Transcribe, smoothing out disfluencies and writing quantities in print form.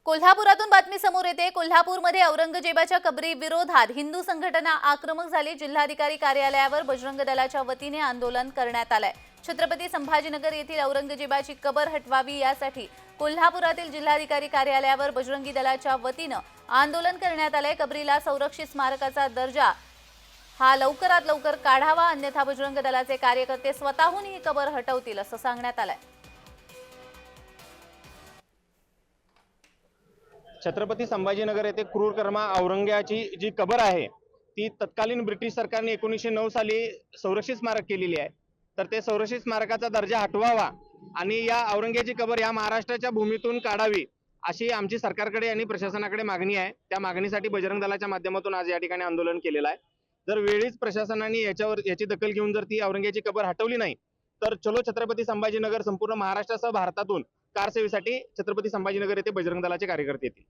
कोल्हापुरातून बातमी समोर येते। कोल्हापूरमध्ये औरंगजेबाच्या कबरी विरोधात हिंदू संघटना आक्रमक झाली। जिल्हाधिकारी कार्यालयावर बजरंग दलाच्या वतीने आंदोलन करण्यात आलंय। छत्रपती संभाजीनगर येथील औरंगजेबाची कबर हटवावी यासाठी कोल्हापुरातील जिल्हाधिकारी कार्यालयावर बजरंगी दलाच्या वतीने आंदोलन करण्यात आलंय। कबरीला संरक्षित स्मारकाचा दर्जा हा लवकरात लवकर काढावा, अन्यथा बजरंग दलाचे कार्यकर्ते स्वतःहून ही कबर हटवतील असं सांगण्यात आलंय। छत्रपती संभाजीनगर येथे क्रूरकर्मा औरंग्याची जी कबर आहे ती तत्कालीन ब्रिटिश सरकारने 1909 साली संरक्षित स्मारक केलेली आहे। तर ते संरक्षित स्मारकाचा दर्जा हटवावा आणि या औरंग्याची कबर या महाराष्ट्राच्या भूमीतून काढावी अशी आमची सरकारकडे आणि प्रशासनाकडे मागणी आहे। त्या मागणीसाठी बजरंग दलाच्या माध्यमातून आज या ठिकाणी आंदोलन केलेलं आहे। जर वेळीच प्रशासनाने याची दखल घेऊन जर ती औरंग्याची कबर हटवली नाही तर चलो छत्रपती संभाजीनगर संपूर्ण महाराष्ट्रासह भारतातून कारसेवेसाठी छत्रपती संभाजीनगर येथे बजरंग दलाचे कार्यकर्ते येतील।